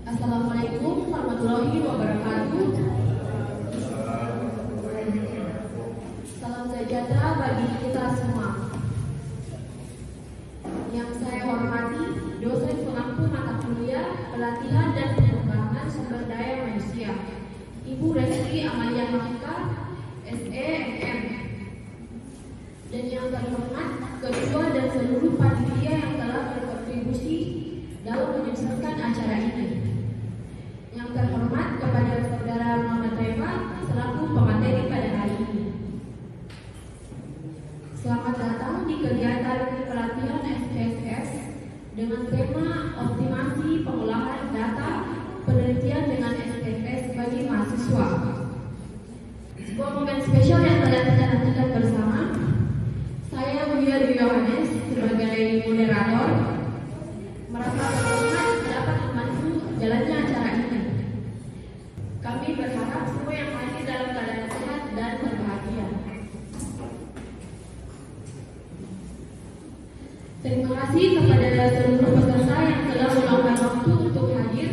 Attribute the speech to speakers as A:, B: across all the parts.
A: Assalamualaikum warahmatullahi wabarakatuh. Salam sejahtera bagi kita semua. Yang saya hormati, dosen pengampu mata kuliah pelatihan dan pengembangan sumber daya manusia, Ibu Reski Amalia Mahika, SEMM. Dan yang terhormat, ketua dan seluruh panitia yang telah berkontribusi dalam menyukseskan acara ini. Yang terhormat kepada Saudara Muhammad Reva selaku pemateri pada hari ini. Selamat datang di kegiatan pelatihan SPSS dengan tema optimasi pengolahan data penelitian dengan SPSS bagi mahasiswa. Sebuah momen spesial yang telah kita nantikan bersama. Saya Buya Yohanes sebagai moderator merasa terhormat dapat membantu jalannya acara ini. Kami berharap semua yang hadir dalam keadaan sehat dan berbahagia. Terima kasih kepada seluruh peserta yang telah meluangkan waktu untuk hadir.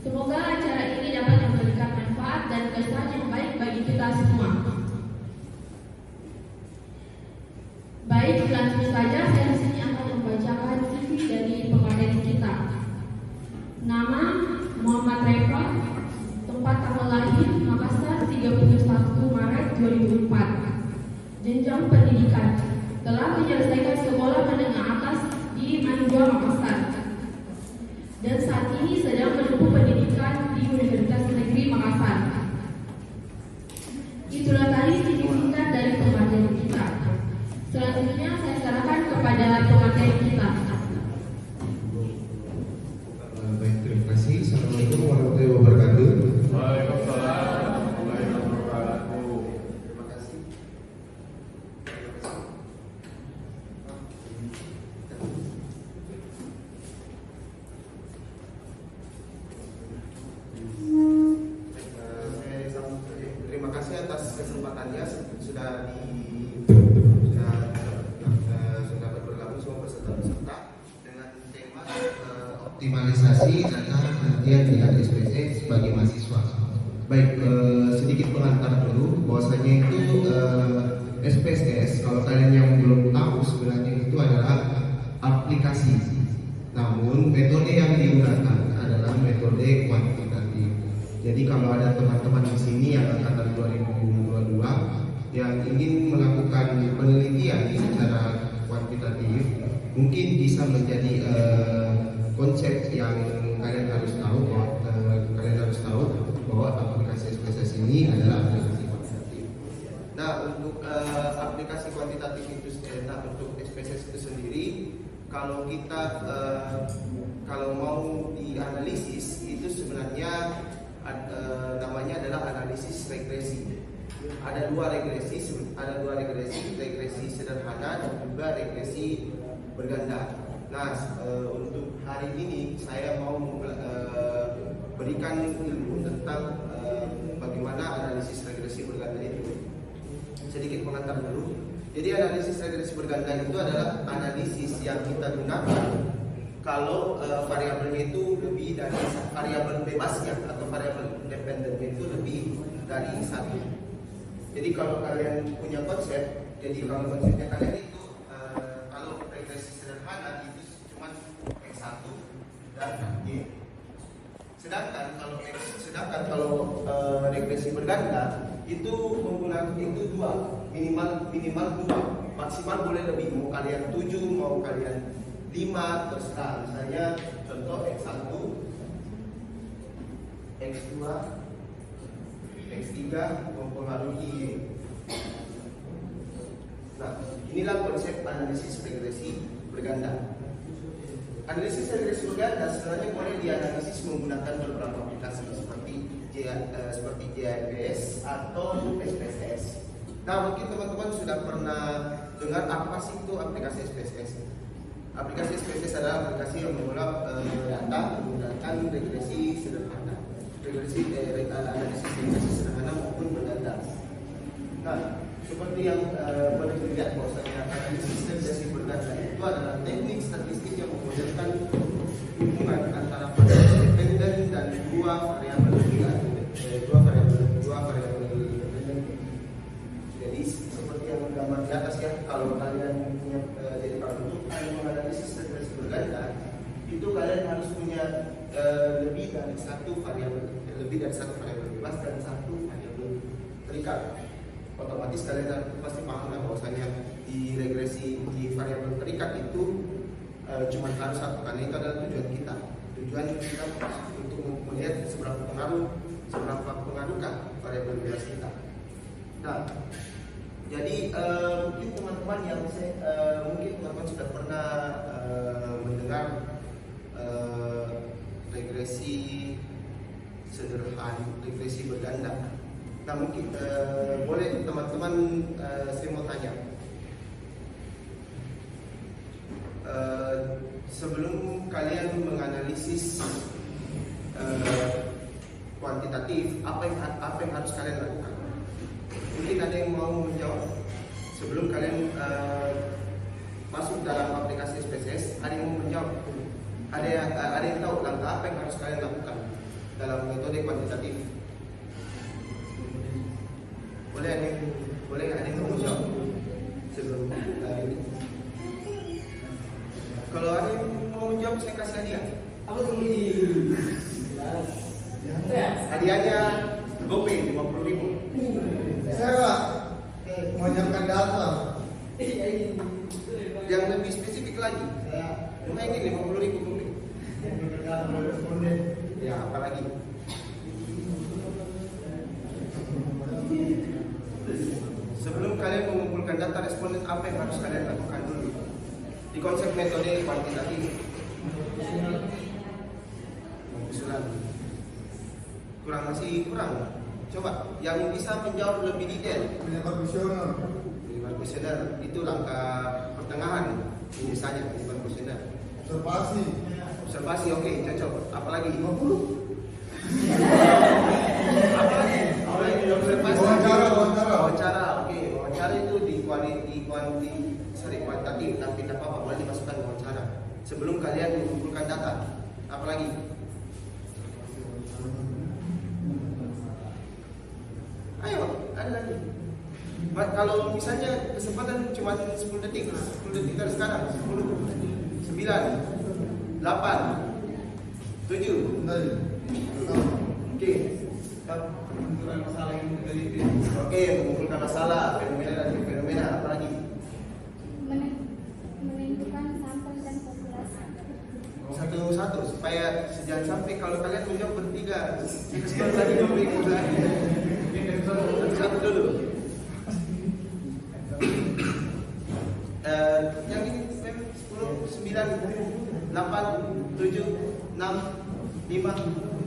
A: Semoga acara ini dapat memberikan manfaat dan kesan yang baik bagi kita semua. Baik, langsung saja saya di sini akan membacakan CV dari pemateri kita. Nama Muhammad Reva, tempat tanggal lahir Makassar 31 Maret 2004. Jenjang pendidikan telah menyelesaikan sekolah menengah atas di Manugua Makassar dan saat ini sedang menempuh pendidikan di Universitas Negeri Makassar. Itulah tadi CV singkat dari pemateri kita. Selanjutnya saya serahkan kepada pemateri kita.
B: Baik, terima kasih. Assalamualaikum warahmatullahi wabarakatuh.
C: Waalaikumsalam warahmatullahi wabarakatuh.
B: Terima kasih. Terima kasih atas kesempatannya sudah bergabung semua peserta dengan tema optimalisasi data penelitian dengan SPSS sebagai mahasiswa. Baik, sedikit pengantar dulu bahwasanya itu SPSS kalau kalian yang belum tahu sebenarnya itu adalah aplikasi. Namun metode yang digunakan adalah metode kuantitatif. Jadi kalau ada teman-teman di sini yang angkatan 2022 yang ingin melakukan penelitian secara kuantitatif, mungkin bisa menjadi konsep yang kalian harus tahu bahwa aplikasi SPSS ini adalah aplikasi kuantitatif. Nah, untuk aplikasi kuantitatif itu untuk SPSS itu sendiri, kalau kita kalau mau dianalisis itu sebenarnya namanya adalah analisis regresi. Ada dua regresi, regresi sederhana dan juga regresi berganda. Nah, untuk hari ini saya mau berikan ilmu tentang bagaimana analisis regresi berganda itu. Sedikit pengantar dulu. Jadi analisis regresi berganda itu adalah analisis yang kita gunakan kalau variabelnya itu lebih dari variabel bebasnya atau variabel independennya itu lebih dari satu. Jadi kalau kalian punya konsep, kalau konsepnya kalian itu kalau regresi sederhana itu cuma X1 dan Y. Sedangkan kalau regresi berganda itu menggunakan itu dua, minimal dua, maksimal boleh lebih, mau kalian 7, mau kalian 5, terserah. Misalnya contoh X1, X2, X3 mempengaruhi Y. Nah, inilah konsep analisis regresi berganda. Analisis regresi berganda sebenarnya boleh dianalisis menggunakan beberapa aplikasi seperti GIS atau SPSS. Nah, mungkin teman-teman sudah pernah dengar apa sih itu aplikasi SPSS? Aplikasi SPSS adalah aplikasi yang mengolah data menggunakan regresi sederhana, analisis regresi sederhana maupun berganda. Nah, seperti yang boleh dilihat bahwasanya analisis regresi berganda itu adalah teknik statistik yang memodelkan hubungan antara variabel independen dan kalau kalian punya jadi kalau menganalisis regresi berganda itu kalian harus punya lebih dari satu variabel bebas dan satu variabel terikat. Otomatis kalian pasti paham lah bahwasanya di regresi di variabel terikat itu cuma harus satu, karena itu adalah tujuan kita untuk melihat seberapa pengaruhkah variabel bebas kita. Nah, jadi mungkin teman-teman sudah pernah mendengar regresi sederhana, regresi berganda. Nah, mungkin boleh teman-teman saya mau tanya, sebelum kalian menganalisis kuantitatif, apa yang harus kalian lakukan? Mungkin ada yang mau menjawab sebelum kalian masuk dalam aplikasi SPSS. Ada yang mau menjawab? Ada yang tahu langkah apa yang harus kalian lakukan dalam metode kuantitatif? Boleh ada yang mau menjawab sebelum ini? Kalau ada yang mau menjawab, saya kasih hadiah. Apa tuh ini? Hadiahnya GoPay 50.000.
D: Saya menyiapkan data.
B: Yang lebih spesifik lagi, lumayan ini 50.000 GoPay. Ya, apalagi? Sebelum kalian mengumpulkan data responden, apa yang harus kalian lakukan dulu? Di konsep metode kuantitatif. Usulan. Kurang. Coba yang bisa menjawab lebih detail.
D: Penyebab
B: Kuesioner itu langkah pertengahan, misalnya penyebab kuesioner. Observasi, oke, cocok. Apalagi?
D: 50.
B: Apalagi observasi. Wawancara, oke. Wawancara itu di kuantitatif, tapi tidak apa-apa, boleh dimasukkan wawancara. Sebelum kalian mengumpulkan data, apalagi? Ayo, ada lagi. Kalau misalnya kesempatan cuma 10 detik dari sekarang, 10, 9, 8, 7. Oke. Masalah yang diteliti. Oke, mengumpulkan masalah, fenomena dan fenomena, apa lagi?
E: Menentukan sampel dan populasi.
B: Satu-satu supaya jangan sampai kalau kalian menjawab bertiga, ekspor lagi satu dulu. Yang ini 10, 9, 8, 7, 6, 5,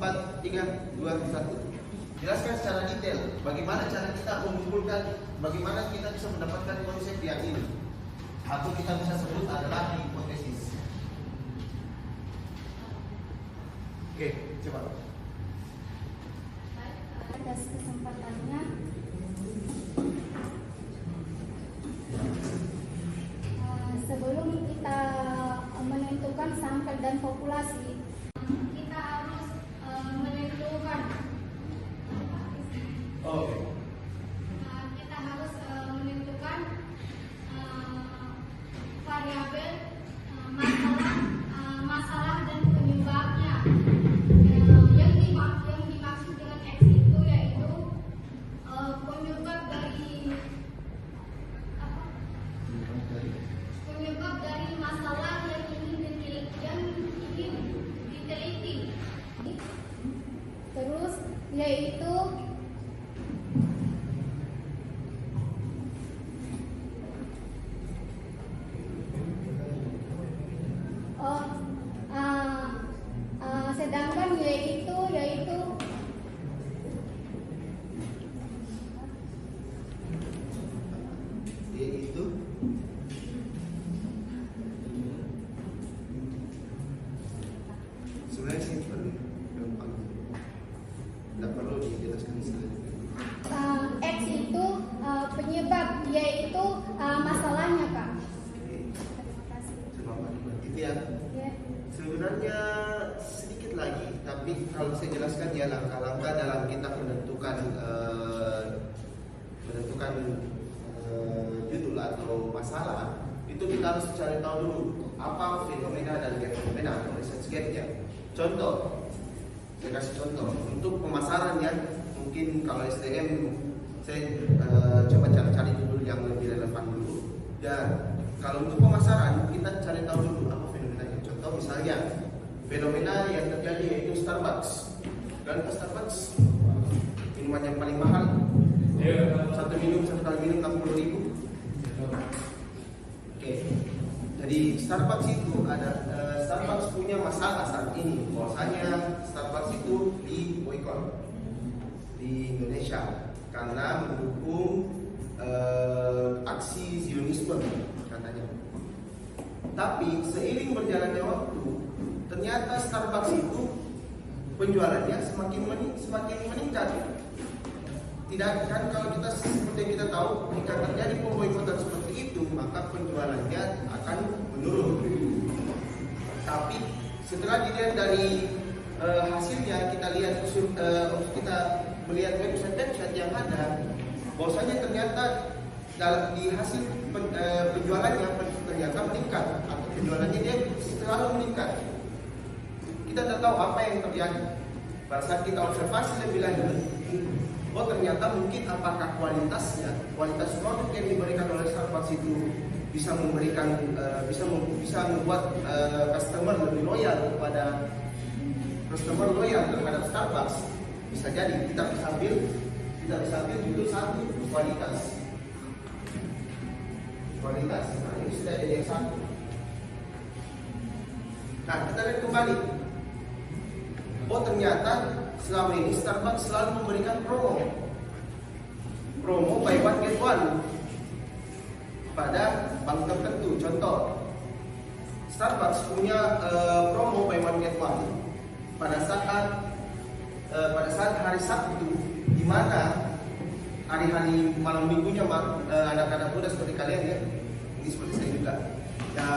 B: 4, 3, 2, 1. Jelaskan secara detail bagaimana cara kita mengumpulkan, bagaimana kita bisa mendapatkan konsep yang ini, atau kita bisa sebut adalah hipotesis. Oke, coba.
E: Atas kesempatannya, sebelum kita menentukan sampel dan populasi, kita harus menentukan. Kita harus menentukan variabel masalah dan penyebabnya. Yang dimaksud dengan X itu yaitu penyebab dari masalah yang ingin diteliti. Terus yaitu sedangkan yaitu
B: sebenarnya sih gampang, tidak perlu dijelaskan sekali.
E: X itu penyebab, yaitu masalahnya, Kak. Terima kasih.
B: Itu ya. Sebenarnya sedikit lagi, tapi kalau saya jelaskan ya langkah-langkah dalam kita menentukan judul atau masalah, itu kita harus cari tahu dulu apa fenomena dan gap fenomena atau research gapnya. Contoh, saya kasih contoh untuk pemasarannya. Mungkin kalau SDM saya coba cari judul yang lebih relevan dulu. Dan kalau untuk pemasaran kita cari tahu dulu apa fenomenanya. Contoh misalnya fenomena yang terjadi yaitu Starbucks. Dan Starbucks minuman yang paling mahal. Satu kali minum 60.000. Oke. Jadi Starbucks itu ada Starbucks punya masalah saat ini. Bahwasanya Starbucks itu di boykot di Indonesia karena mendukung aksi Zionisme katanya. Tapi seiring berjalannya waktu, ternyata Starbucks itu penjualannya semakin meningkat. Tidak kan, kalau kita seperti yang kita tahu, jika terjadi pemboikotan seperti itu, maka penjualannya akan menurun. Tapi setelah dilihat dari hasilnya, kita melihat website yang ada, bahwasanya ternyata di hasil penjualannya ternyata meningkat, atau penjualannya dia selalu meningkat. Kita tidak tahu apa yang terjadi. Pada saat kita observasi lebih lanjut, oh ternyata mungkin apakah kualitas produk yang diberikan oleh Starbucks itu bisa membuat customer lebih loyal terhadap Starbucks. Bisa jadi kita bisa ambil judul satu, kualitas. Nah ini sudah jadi yang satu. Nah kita lihat kembali. Oh ternyata selama ini Starbucks selalu memberikan promo buy one get one pada bank tertentu. Contoh, Starbucks punya promo buy one get one pada saat hari Sabtu, di mana hari-hari malam minggunya anak-anak muda seperti kalian ya, ini seperti saya juga. Ya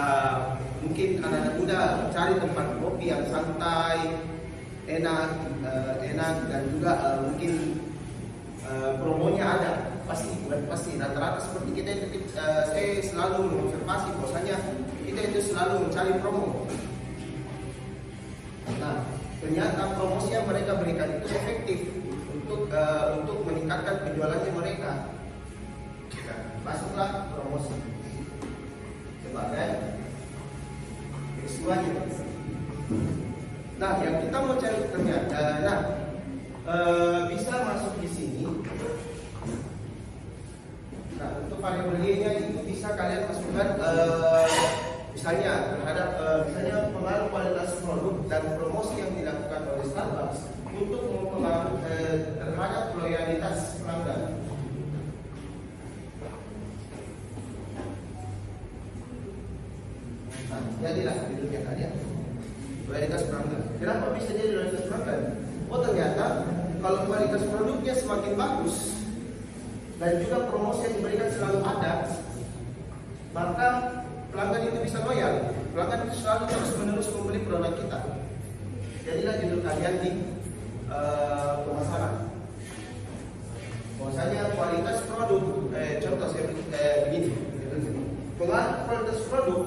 B: mungkin anak-anak muda cari tempat kopi yang santai, enak dan juga mungkin promonya ada, pasti rata-rata seperti kita itu. Saya selalu mengobservasi bahwasanya kita itu selalu mencari promo. Nah ternyata promosi yang mereka berikan itu efektif untuk meningkatkan penjualannya mereka. Masuklah promosi sebagai peristiwanya. Nah, yang kita mau cari ternyata, bisa masuk di sini. Nah, untuk variabel Y-nya itu bisa kalian masukkan, misalnya terhadap misalnya pengaruh kualitas produk dan promosi yang dilakukan oleh Starbucks untuk mempengaruhi terhadap loyalitas pelanggan. Nah, jadilah judulnya kalian. Kualitas pelanggan. Kenapa bisa jadi kualitas pelanggan? Oh ternyata kalau kualitas produknya semakin bagus dan juga promosi yang diberikan selalu ada, maka pelanggan itu bisa loyal. Pelanggan itu selalu terus-menerus membeli produk kita. Jadilah judul kalian di pemasaran. Bahwasanya kualitas produk, contoh saya begini, pengaruh kualitas produk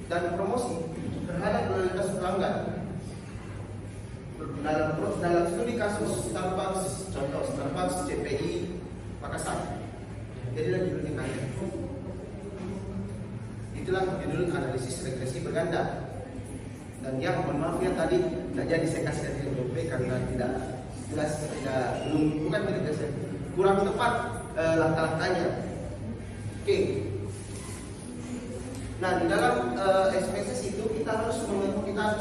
B: dan promosi terhadap loyalitas pelanggan. Dalam studi kasus Starbucks, contoh Starbucks CPI Makassar. Jadilah judulnya kalian. Itulah judul analisis regresi berganda. Dan yang mohon maaf ya tadi tidak jadi saya kasih LP karena kurang tepat langkah-langkahnya. Oke. Nah di dalam SPSS itu kita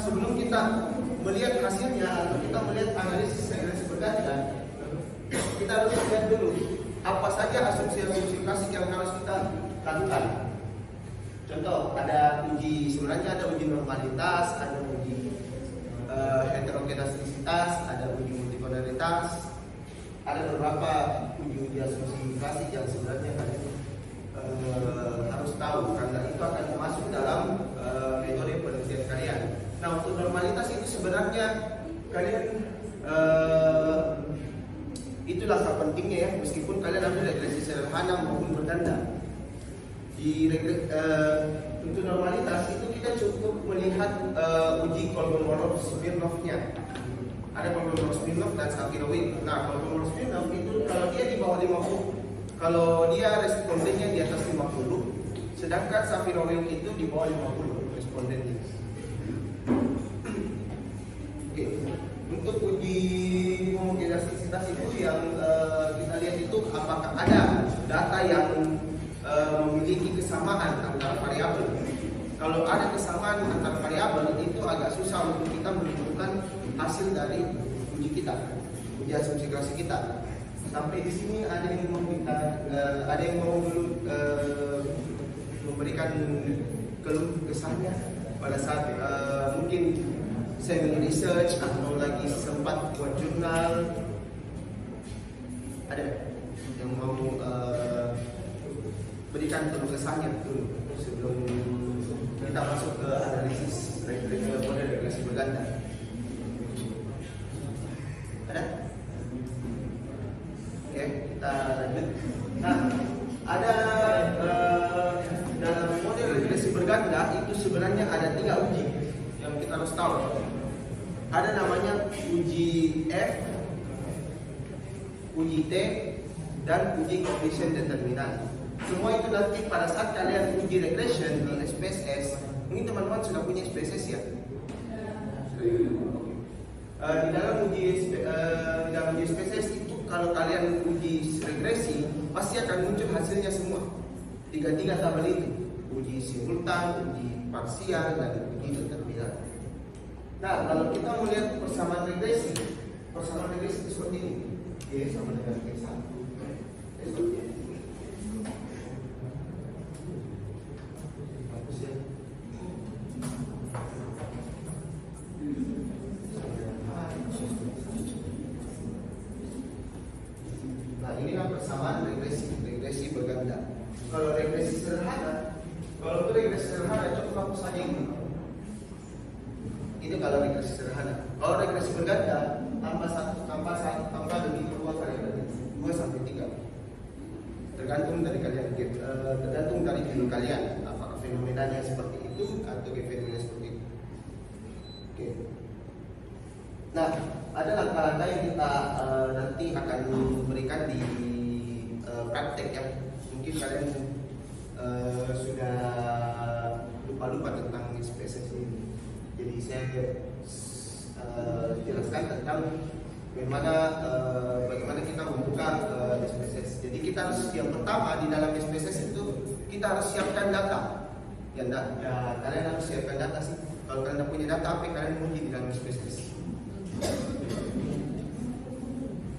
B: sebelum kita melihat hasilnya atau kita melihat analisis regresi berganda, kita harus lihat dulu apa saja asumsi-asumsi klasik yang harus kita lakukan. Contoh, sebenarnya ada uji normalitas, ada uji heterogenasitas, ada uji multikoloritas, ada beberapa uji asumsi klasik yang sebenarnya kalian harus tahu karena itu akan masuk dalam metode penelitian kalian. Nah, untuk normalitas itu sebenarnya kalian itulah pentingnya ya, meskipun kalian ambil regresi sederhana maupun berganda. Untuk normalitas itu kita cukup melihat uji Kolmogorov-Smirnov-nya. Ada Kolmogorov-Smirnov dan Shapiro-Wilk. Nah, Kolmogorov-Smirnov itu kalau dia di bawah 50, kalau dia respondennya di atas 50, sedangkan Shapiro-Wilk itu di bawah 50 respondennya. Oke. Untuk uji homogenisitas itu yang kita lihat itu apakah ada data yang memiliki kesamaan antara variabel. Kalau ada kesamaan antara variabel itu agak susah untuk kita menentukan hasil dari uji kita, uji asumsi klasik kita. Sampai di sini ada yang mau memberikan keluh kesahnya pada saat mungkin semi research atau lagi sempat buat jurnal. Ada yang mau berikan keluh kesahnya dulu sebelum kita masuk ke analisis model regresi berganda. Ada? Oke, kita lanjut. Nah, ada dalam model regresi berganda itu sebenarnya ada 3 uji yang kita harus tahu. Ada namanya uji F, uji T, dan uji coefficient determinan. Semua itu nanti pada saat kalian uji regression di SPSS, mungkin teman-teman sudah punya SPSS ya. Di dalam uji SPSS itu kalau kalian uji regresi pasti akan muncul hasilnya semua. 3 tabel itu, uji simultan, uji parsial, dan uji determinan. Nah, kalau kita melihat persamaan regresi itu seperti ini. Y sama dengan X1. Nah, inilah persamaan regresi berganda. Kalau regresi sederhana, cukup hapus saja ini. Ini kalau regresi sederhana. Kalau regresi berganda, tambah lebih 2 variabel, 2 sampai 3. Tergantung dari kalian, tergantung dari film kalian. Apakah fenomenanya seperti itu atau fenomena seperti itu. Oke. Nah, ada langkah-langkah yang kita nanti akan berikan di praktek ya. Mungkin kalian sudah lupa tentang SPSS ini. Jadi saya jelaskan tentang bagaimana kita membuka SPSS. Jadi kita harus yang pertama di dalam SPSS itu kita harus siapkan data. Ya, kalian harus siapkan data sih. Kalau kalian tidak punya data, apa yang kalian uji di dalam SPSS?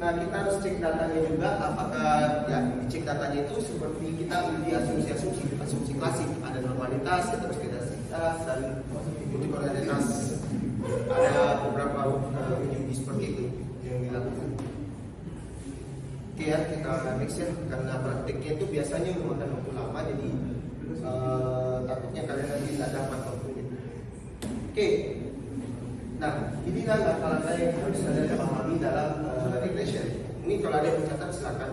B: Nah, kita harus cek datanya juga. Apakah ya cek datanya itu seperti kita uji asumsi klasik. Ada normalitas, heteroskedasitas, dan uji koordinalitas. Ada beberapa uji seperti itu yang dilakukan. Oke ya, kita next ya. Karena prakteknya itu biasanya memakan waktu lama, jadi takutnya kalian nanti tidak dapat waktunya. Oke. Nah, inilah langkah-langkah yang harus kalian pahami dalam regression. Ini kalau ada yang mencatat silakan.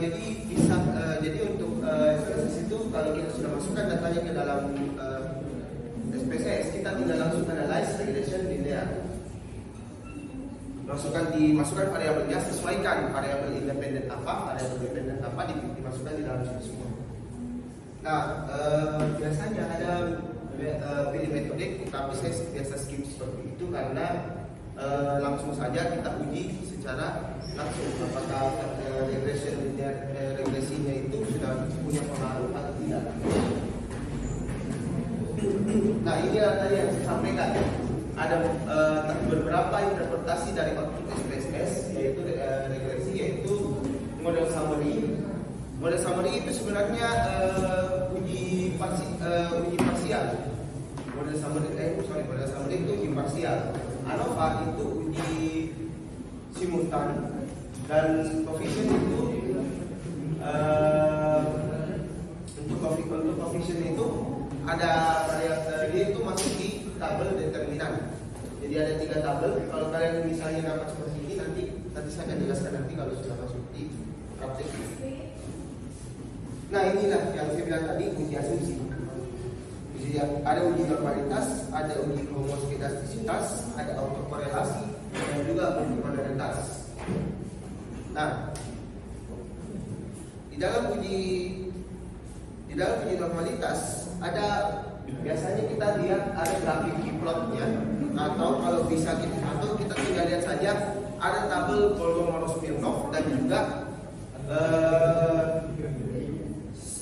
B: Jadi untuk SPSS itu kalau kita sudah masukkan datanya ke dalam SPSS, kita tidak langsung analyze regression linear. Dimasukkan variabelnya, sesuaikan variabel independen apa, variabel dependen apa, dimasukkan di dalam situ semua. Nah, biasanya ada pilih metode, tapi saya biasa skip seperti itu karena langsung saja kita uji secara langsung apakah regresinya itu sudah punya pengaruh atau tidak. Nah, ini tadi yang saya sampaikan. Ada beberapa interpretasi dari output SPSS yaitu regresi, yaitu model summary. Model summary itu sebenarnya uji parsial. Model summary itu uji parsial. ANOVA itu uji simultan, dan coefficient itu untuk coefficient itu ada dia itu masuk di tabel determinan. Jadi ada 3 tabel. Kalau kalian misalnya dapat seperti ini, nanti saya akan jelaskan nanti kalau sudah masuk di praktek. Nah inilah yang saya bilang tadi, uji asumsi. Ada uji normalitas, ada uji homoskedastisitas, ada autokorelasi, dan juga uji modalitas. Nah, di dalam uji normalitas ada biasanya kita lihat ada grafik plotnya, atau kalau bisa kita tinggal lihat saja ada tabel Kolmogorov-Smirnov dan juga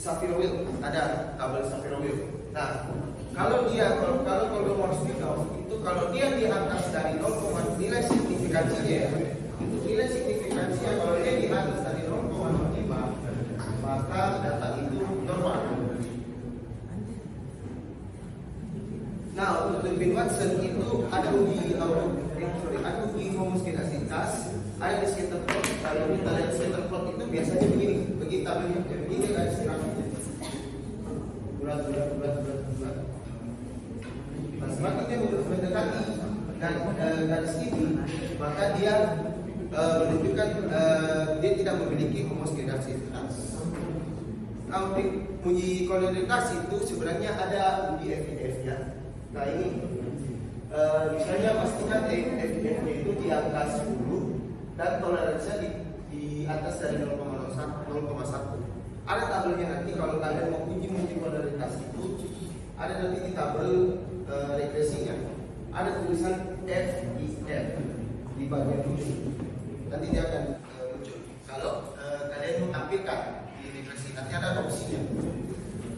B: Shapiro-Wilk, ada tabel Shapiro-Wilk. Nah, kalau Kolmogorov-Smirnov itu kalau dia di atas dari 0, nilai signifikansinya ya, untuk nilai signifikansinya kalau dia di atas dari 0,05 maka data itu normal. Nah, untuk Durbin Watson itu ada uji homoskedastisitas, ada di scatter plot. Kalau kita lihat scatter plot itu biasanya begini tabelnya, begini garis grafiknya. Bulat. Nah, semakin dia mendekati garis ini, maka dia menunjukkan dia tidak memiliki homoskedastisitas. Nah, untuk uji kolonialitas itu sebenarnya ada uji FIF-nya. Nah ini misalnya pastikan FIF-nya itu di angka 10 dan toleransinya di atas dari 0,1. Ada tabelnya nanti kalau kalian mau uji kolonialitas itu ada nanti di tabel regresinya. Ada tulisan FIF di bagian ujung. Nanti dia akan muncul. Kalau kalian tampilkan di regresi nanti ada opsinya.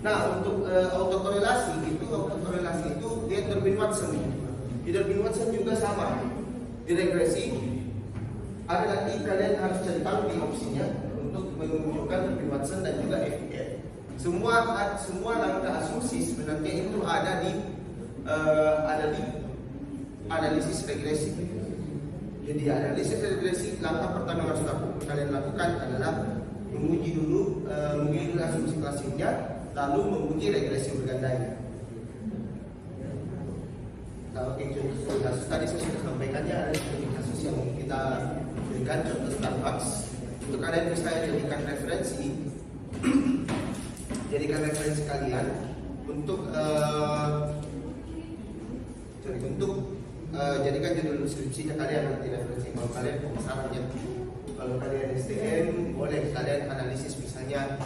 B: Nah, untuk autokorelasi itu dia Durbin Watson. Di Durbin Watson juga sama. Di regresi ada nanti kalian harus cari tahu di opsinya untuk menunjukkan Durbin Watson dan juga FIF. Semua langkah asumsi sebenarnya itu ada di analisis regresi. Jadi analisis regresi langkah pertama yang harus kalian lakukan adalah menguji dulu asumsi klasiknya, lalu menguji regresi bergandanya. Nah, oke, contoh kasus tadi saya sudah sampaikannya ada kasus yang kita berikan contoh Starbucks. Untuk kalian bisa jadikan referensi, kalian untuk jadikan judul skripsinya kalian nanti referensi. Kalau kalian pemasarannya, kalau kalian STM boleh kalian analisis misalnya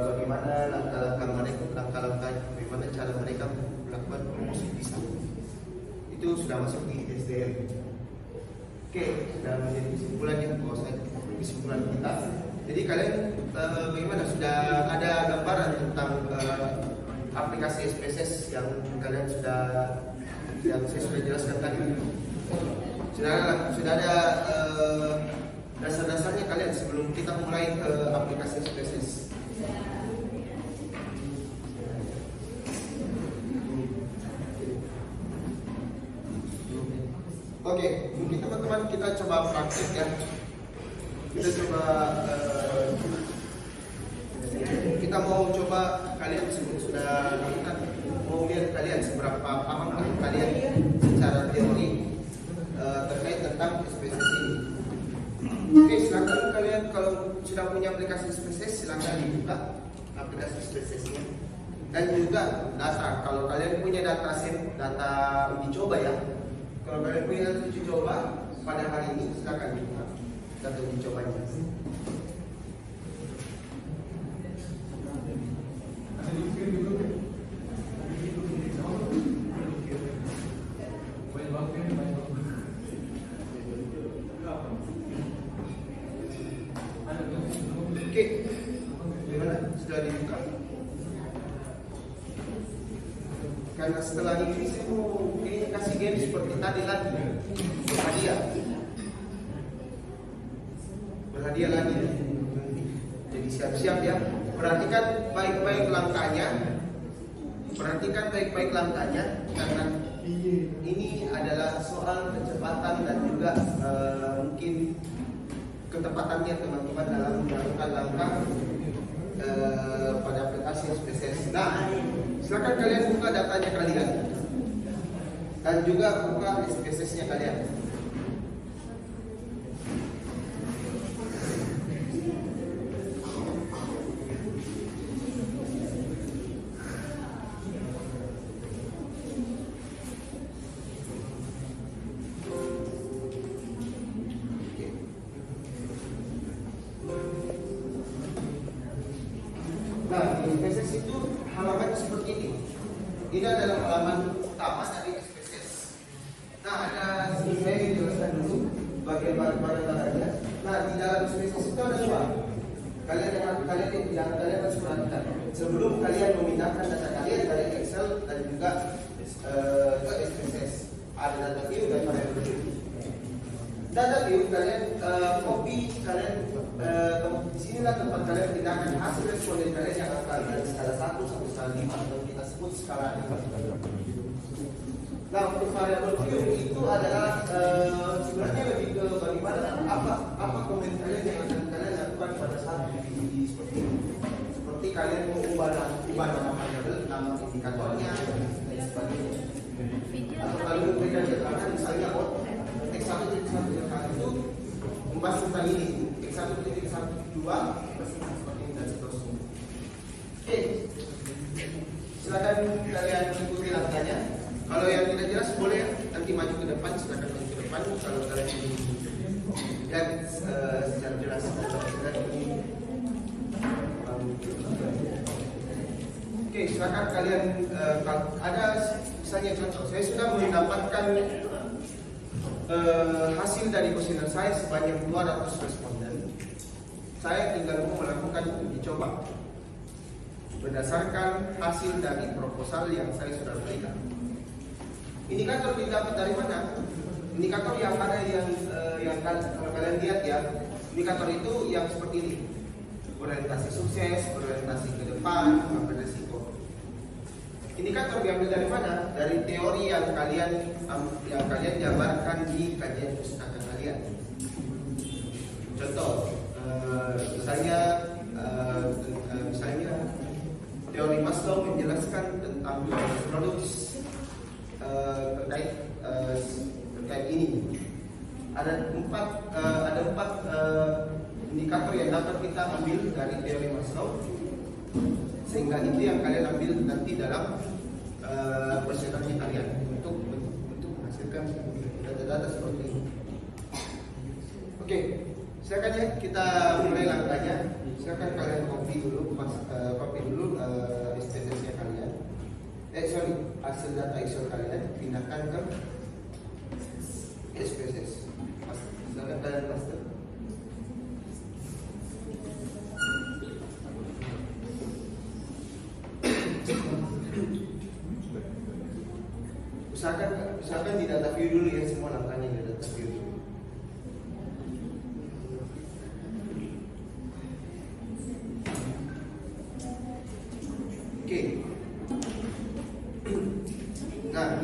B: bagaimana bagaimana cara mereka melakukan promosi pisang. Itu sudah masuk di SDM. Oke, sudah menjadi kesimpulannya, kesimpulan kita. Jadi kalian bagaimana sudah ada gambaran tentang aplikasi SPSS yang kalian yang saya sudah jelaskan tadi. Sudah ada dasar-dasarnya kalian sebelum kita mulai ke aplikasi SPSS. Oke, mungkin teman-teman kita coba praktik ya. Kita mau coba kalian sudah lakukan, mau lihat kalian seberapa paham kalian secara teori terkait tentang SPSS ini. Oke, silakan kalian kalau sudah punya aplikasi SPSS silakan dibuka aplikasi SPSS-nya. Dan juga data, kalau kalian punya data uji coba ya. Kalau kalian punya data uji coba pada hari ini silakan dibuka data uji cobanya. Oke, gimana? Sudah dibuka? Karena setelah ini saya mau kasih game seperti tadi lagi, berhadiah lagi. Jadi siap-siap ya. Perhatikan baik-baik langkahnya, karena ini adalah soal kecepatan dan juga mungkin ketepatannya teman-teman dalam melakukan langkah pada aplikasi SPSS. Nah, silakan kalian buka datanya kalian dan juga buka SPSS-nya kalian. Ini adalah halaman utama dari SPSS. Nah, saya jelaskan dulu bagaimana caranya. Nah, di dalam SPSS itu ada dua. Kalian harus perhatikan sebelum kalian memindahkan data kalian dari Excel dan juga ke SPSS. Ada data view dan variable view. Data view kalian copy, kalian disinilah tempat kalian pindahkan hasil responden kalian yang akan dari skala 1 sampai skala 5 atau kita sebut skala 5. Nah, untuk variable view itu adalah sebenarnya lebih ke bagaimana apa komen kalian yang akan kalian lakukan pada saat di seperti ini. Seperti kalian mau ubah nama variable, nama indikatornya dan sebagainya. Atau kalau memberikan keterangan misalnya X1 itu membahas tentang ini, X1.1.2 seperti ini dan seterusnya. Oke, silakan kalian ikuti langkahnya. Kalau yang tidak jelas boleh nanti maju ke depan, silakan maju ke depan. Kalau kalian ingin lihat secara jelas, oke, silakan kalian ada misalnya contoh. Saya sudah mendapatkan hasil dari kuesioner saya sebanyak 200 responden. Saya tinggal mau melakukan uji coba berdasarkan hasil dari proposal yang saya sudah berikan. Indikator didapat dari mana? Indikator yang ada yang kalau kalian lihat ya, indikator itu yang seperti ini. Orientasi sukses, orientasi ke depan, apa resiko. Indikator diambil dari mana? Dari teori yang kalian jabarkan di kajian pustaka kalian. Contoh, misalnya teori Maslow menjelaskan tentang produk terkait ini. Ada empat indikator yang dapat kita ambil dari teori Maslow, sehingga itu yang kalian ambil nanti dalam presentasi kalian untuk menghasilkan data-data seperti ini. Oke, silakan ya kita mulai langkahnya. Silakan kalian copy dulu SPSS-nya kalian. Hasil data Excel kalian pindahkan ke SPSS. Silakan kalian paste. Usahakan di data view dulu ya, semua langkahnya di data view dulu. Oke. Nah,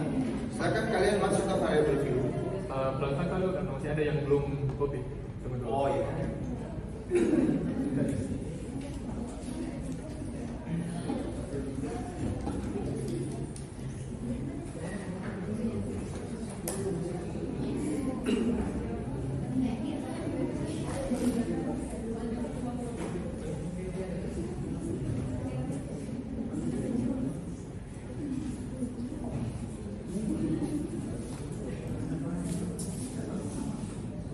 B: silakan kalian masuk ke variable view.
C: Belakang kalau kan masih ada yang belum copy. Teman-teman.
B: Oh iya.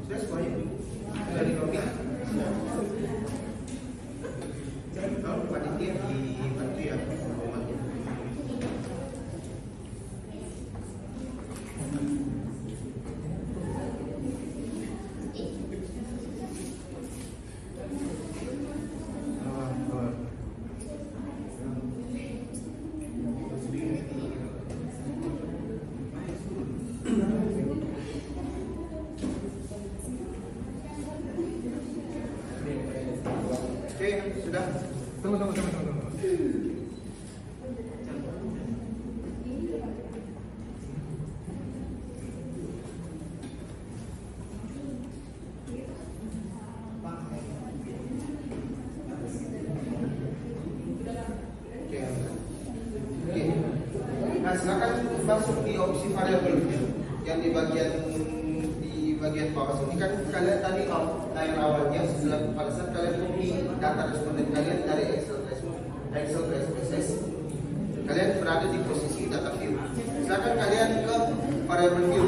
B: Sudah semuanya? Sudah di copy? Kalau panitia dibantu ya pengumumannya. Oke, sudah.
C: Tunggu.
B: Oke. Nah, silakan masuk di opsi variable view yang di bagian bawah sini kan kalian tadi awalnya pada saat kalian copy data responden kalian dari Excel ke SPSS, kalian berada di posisi data view. Silakan kalian ke variable view.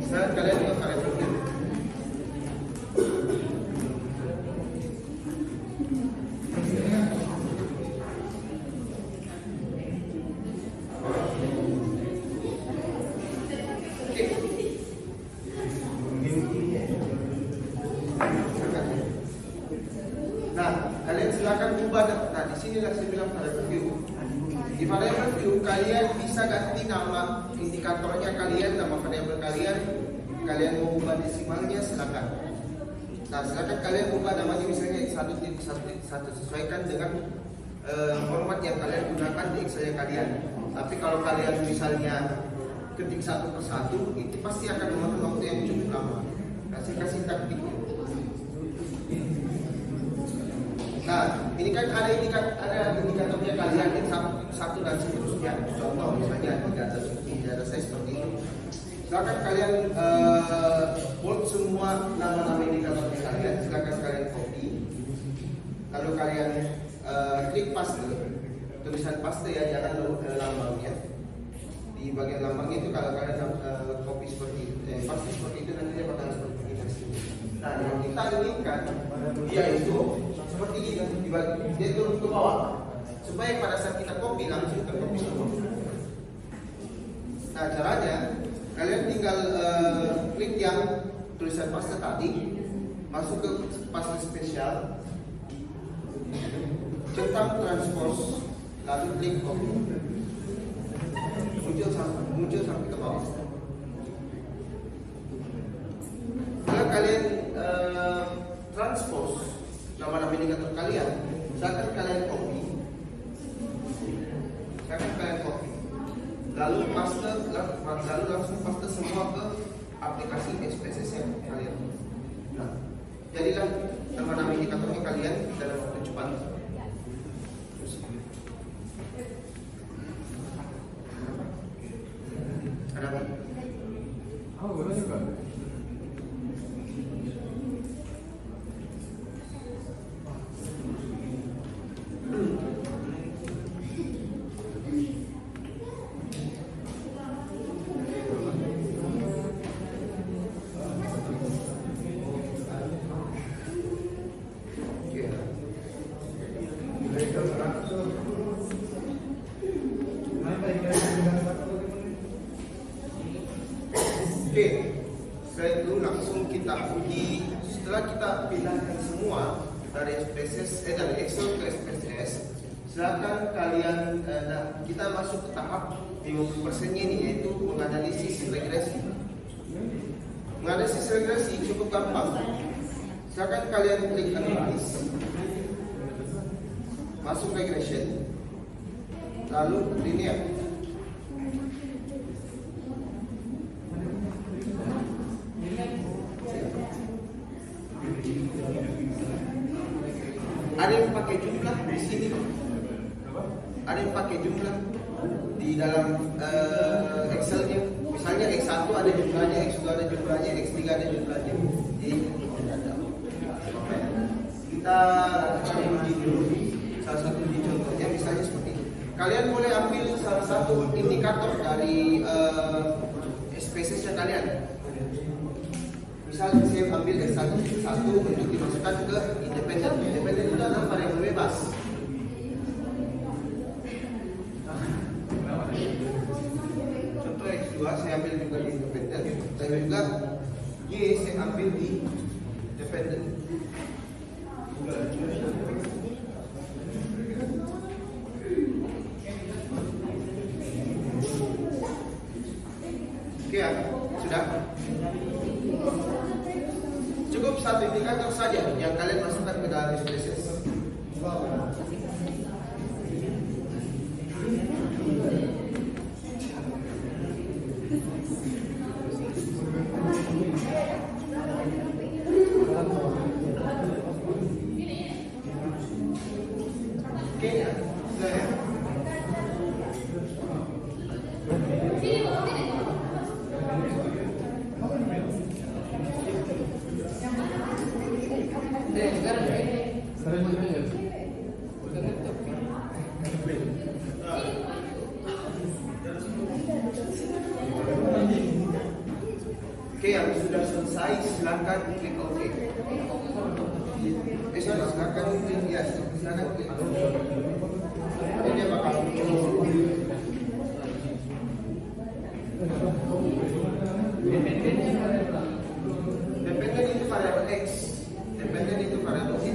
B: Silakan kalian ke variable view. bisa ganti nama indikatornya kalian, nama variabel kalian mau ubah desimalnya silakan. Nah, silakan kalian ubah namanya misalnya satu sesuaikan dengan format yang kalian gunakan di Excel kalian. Tapi kalau kalian misalnya ketik satu persatu, itu pasti akan memakan waktu yang cukup lama. Kasih taktik. Nah, ini kan ada indikatornya kalian yang satu dan seterusnya. Contoh misalnya tidak ada saya seperti itu. Silakan kalian bold semua nama-nama indikatornya kalian. Silakan kalian copy. Lalu kalian klik paste. Tulisan paste ya, jangan lambangnya. Di bagian lambang itu kalau kalian copy seperti itu, paste seperti itu, nanti dia bakal seperti ini. Nah, yang kita inginkan dia itu seperti ini, dia turun ke bawah supaya pada saat kita copy langsung tercopy semua. Nah, caranya kalian tinggal klik yang tulisan paste tadi, masuk ke paste spesial, centang transpose, lalu klik copy. Muncul sampai ke bawah. Kalau kalian transpose nama-nama indikator kalian, silakan kalian copy. Lalu langsung paste semua ke aplikasi SPSS yang kalian. Nah, jadilah nama-nama indikatornya kalian dalam waktu cepat. Ada apa?
C: Oh, boleh juga.
B: Oke, setelah itu langsung kita uji. Setelah kita pindahkan semua dari Excel ke SPSS, silakan kalian kita masuk ke tahap 50%-nya ini, yaitu menganalisis regresi. Menganalisis regresi cukup gampang. Silakan kalian klik analyze, masuk regression, lalu linear. Ada yang pakai jumlah di sini, ada yang pakai jumlah di dalam Excelnya. Misalnya X1 ada jumlahnya, X2 ada jumlahnya, X3 ada jumlahnya. Jadi kita uji dulu salah satu uji contohnya, misalnya seperti ini. Kalian boleh ambil salah satu indikator dari SPSS kalian. Misal saya ambil S1 untuk dimasukkan ke independen. Independen itu adalah variabel bebas. Contoh X2 saya ambil juga di independen, dan juga Y saya ambil di dependen. Oke ya, sudah. Cukup satu indikator saja yang kalian masukkan ke dalam SPSS. Oke ya, sudah ya. Oke, yang sudah selesai silakan klik OK. Silakan klik yes, silakan klik OK. Ini dia bakal dependen itu variabel X, dependen itu variabel Y.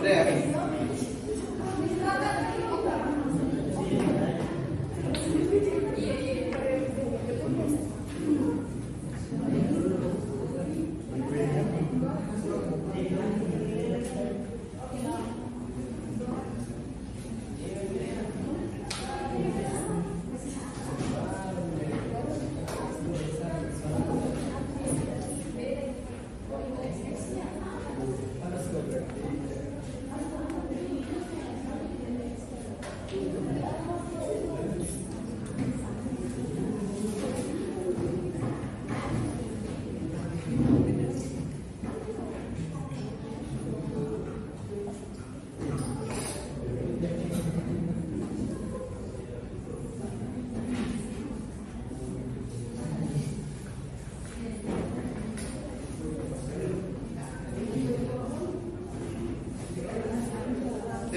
B: Udah ya?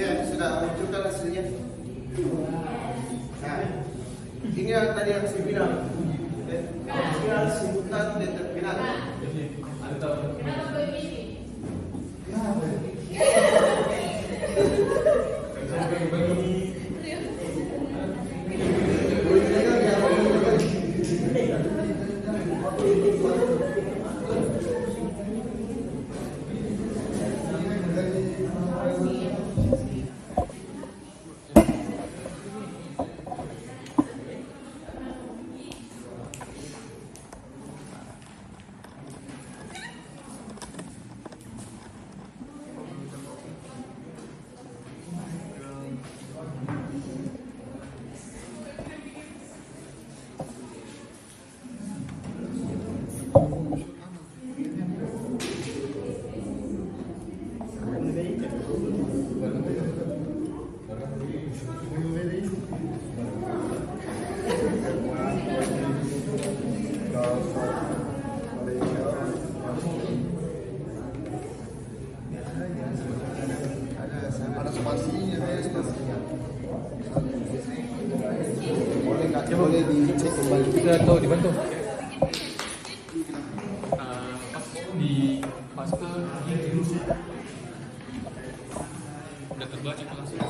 B: Ya, sudah munculkan hasilnya. Nah, ini yang tadi yang saya bilang. Hasil simultan determinan.
A: Kenapa begini?
D: Ada spasinya,
B: Boleh nggak? Boleh dicek kembali.
C: Kita tahu dibantu. Pas di fase udah terbaca langsung.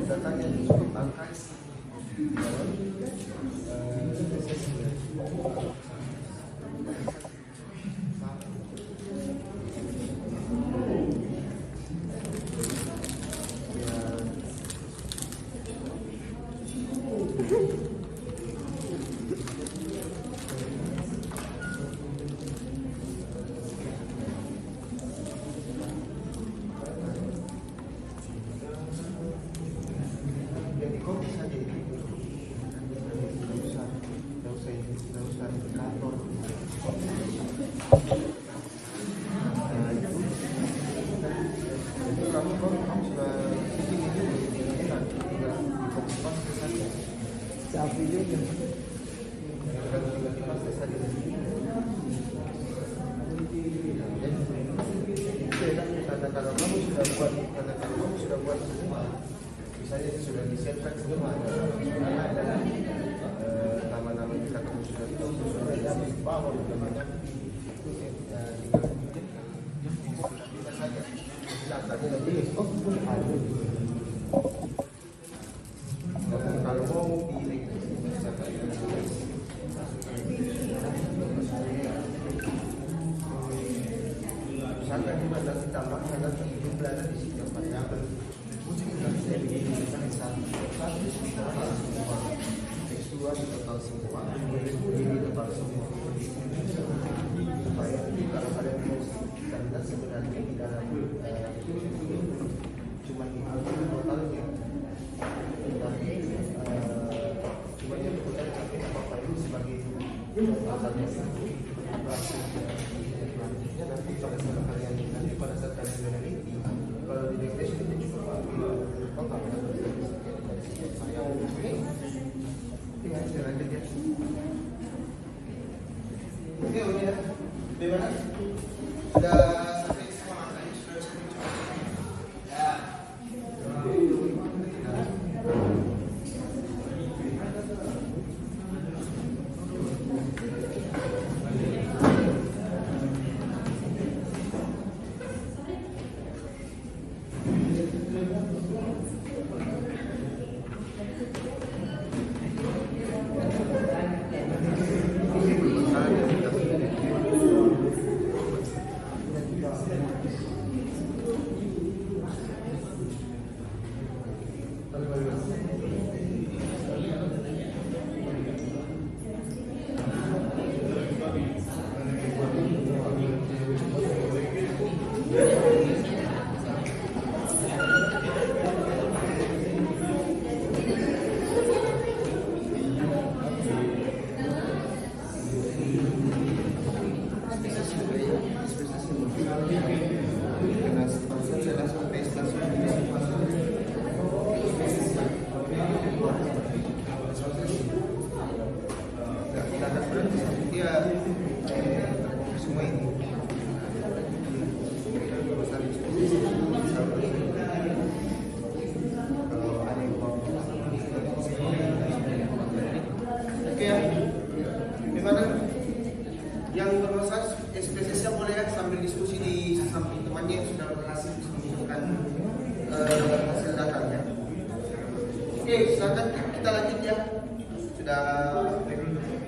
B: Datanya cukup angka. Jadi kok bisa jadi nggak usah di kantor. Itu kamu sudah tinggal di kompas saja. Siapa juga? Kalau kamu sudah buat semua, misalnya sudah disiapkan semua, karena ada nama-nama kita kamu sudah tahu, sudah ada bawah namanya itu bisa saja. Tadi lagi, oh boleh ada. Kalau mau pilih, misalkan juga nanti tambahkan nanti jumlah di situ variabel. X2 total semua, ini total semua. Supaya kalau ada kita sebenarnya di dalam cuma itu totalnya. Tapi cuma yang kita capai apa itu sebagai asalnya nanti pada saat kalian meneliti, kalau di regression itu cukup total. Saya Oke, udah. Bagaimana? Sudah sampai semua tadi sudah coba. Ya. Semua ini oke ya, gimana? Yang bermasalah SPSS-nya boleh ya sambil diskusi di samping temannya yang sudah berhasil menunjukkan hasil datanya. Oke, silakan kita lanjut ya. Sudah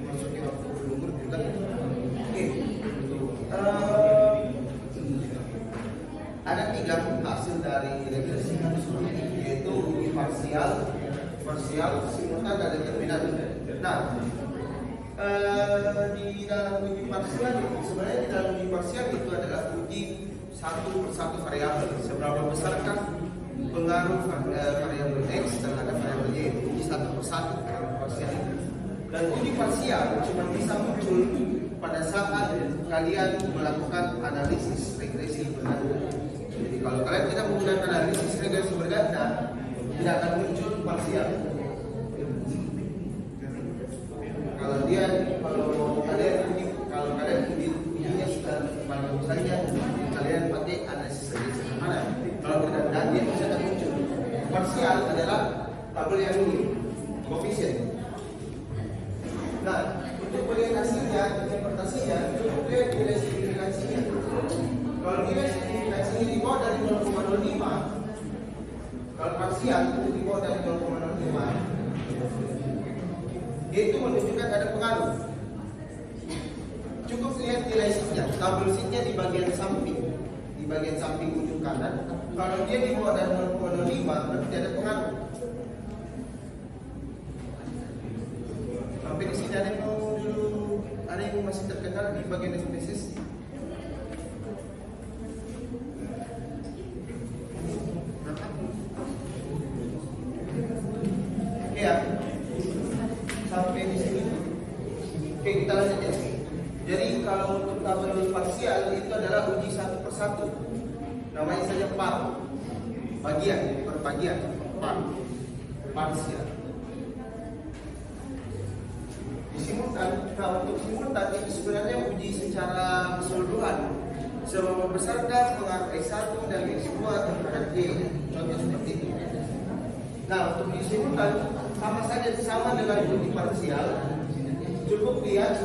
B: masukin waktu berlumur juga. Oke, ada 3 hasil dari regresi yaitu uji parsial, simultan dan determinan. Nah, di dalam uji parsial sebenarnya di dalam uji parsial itu adalah uji satu persatu variabel. Seberapa besarkah pengaruh variabel X terhadap variabel Y? Uji satu persatu parsial. Dan uji parsial cuma bisa muncul pada saat kalian melakukan analisis regresi berganda. Jadi kalau kalian tidak menggunakan analisis regresi berganda, tidak akan muncul parsial. Kalau kalian ujinya sudah bagus saja, kalian pakai analisis regresi mana? Kalau berganda dia bisa akan muncul. Parsial adalah tabel yang ini, koefisien. Nah, untuk melihat hasilnya, interpretasinya, cukup lihat nilai signifikansinya. Kalau nilai signifikansinya di bawah dari 0,05, kalau parsial itu di bawah dari 0,05, itu menunjukkan ada pengaruh. Cukup lihat nilai sheetnya, tabel sheetnya di bagian samping ujung kanan. Kalau dia di bawah dari 0,05, berarti ada pengaruh. Sampai di sini ada yang masih terkenal di bagian spesies. Oke ya, sampai di sini. Oke, kita lanjut ya. Jadi kalau untuk tabel parsial itu adalah uji satu persatu. Namanya saja par, bagian per bagian, parsial. Simultan, untuk simultan itu sebenarnya uji secara keseluruhan. Seberapa besarkah pengaruh X1 dan X2 terhadap Y? Contoh seperti itu. Nah, untuk uji simultan sama dengan uji parsial. Cukup lihat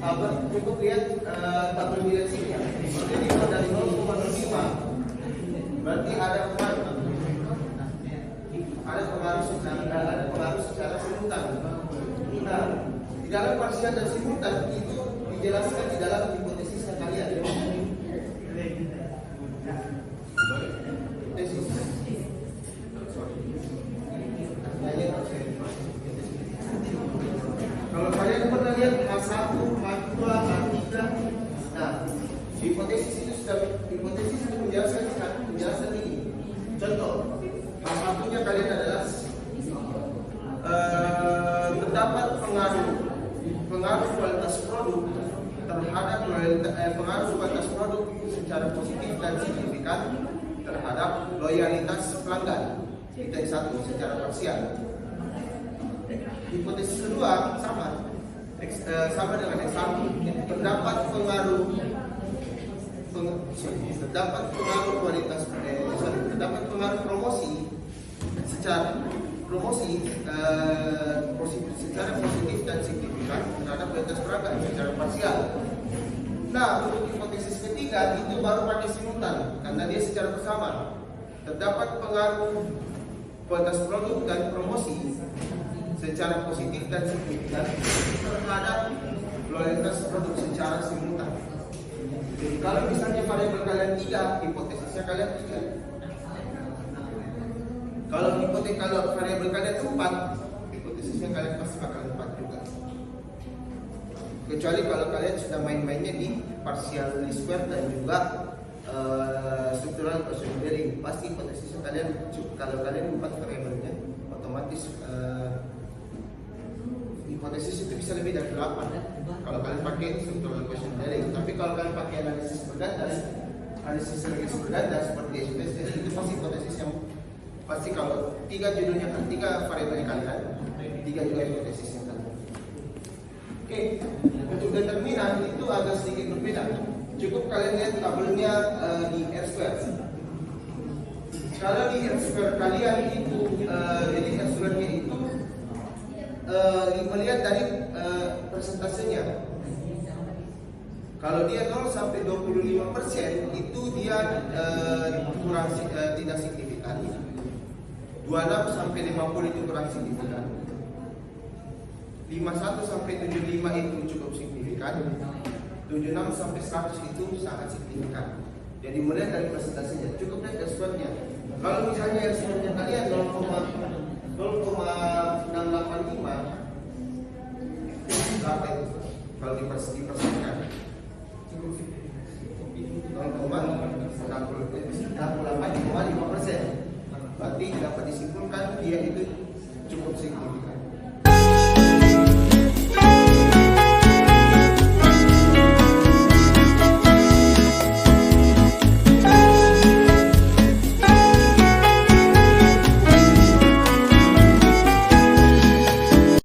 B: tabel nilai sheetnya. Jadi kalau dari 0,05 berarti ada pengaruh secara simultan. Nah, di dalam parsial dan simultan itu dijelaskan di dalam hipotesisnya kalian. Kalau kalian pernah lihat H1, H2, H3, nah hipotesis itu menjelaskan ini. Contoh, H1-nya kalian adalah terdapat pengaruh kualitas produk terhadap pengaruh kualitas produk secara positif dan signifikan terhadap loyalitas pelanggan. Itu yang satu secara parsial. Hipotesis kedua sama, sama dengan yang satu. Terdapat pengaruh terdapat pengaruh promosi secara positif dan signifikan terhadap kualitas peraga secara parsial. Nah, untuk hipotesis ketiga itu baru pakai simultan karena dia secara bersama. Terdapat pengaruh kualitas produk dan promosi secara positif dan signifikan terhadap kualitas produk secara simultan. Jadi kalau misalnya variabel kalian 3, hipotesisnya kalian 3. Kalau variabel kalian 4, hipotesisnya kalian pasti bakal 4 juga. Kecuali kalau kalian sudah main-mainnya di partial least square dan juga struktural engineering, pasti hipotesisnya kalian, kalau kalian 4 variabelnya otomatis hipotesis itu bisa lebih dari 8 kalau kalian pakai struktural engineering. Tapi kalau kalian pakai analisis regresi berganda seperti SPSS, itu pasti hipotesis yang pasti kalau 3 judulnya kan 3 variabelnya kalian, 3 juga hipotesisnya kalian. Oke, untuk determinan itu agak sedikit berbeda. Cukup kalian lihat tabelnya di R2. Kalau di R2 kalian itu jadi R2-nya itu melihat dari persentasenya. Kalau dia 0 sampai 25% itu dia kurang tidak signifikan. 26 sampai 50 itu kurang signifikan. 51 sampai 75 itu cukup signifikan. 76 sampai 100 itu sangat signifikan. Jadi mulai dari presentasinya cukup dari R2-nya. Kalau misalnya R2-nya kalian 0,685 berapa itu? Kalau dipersentkan 0,68,5%. Berarti dapat disimpulkan dia itu cukup signifikan.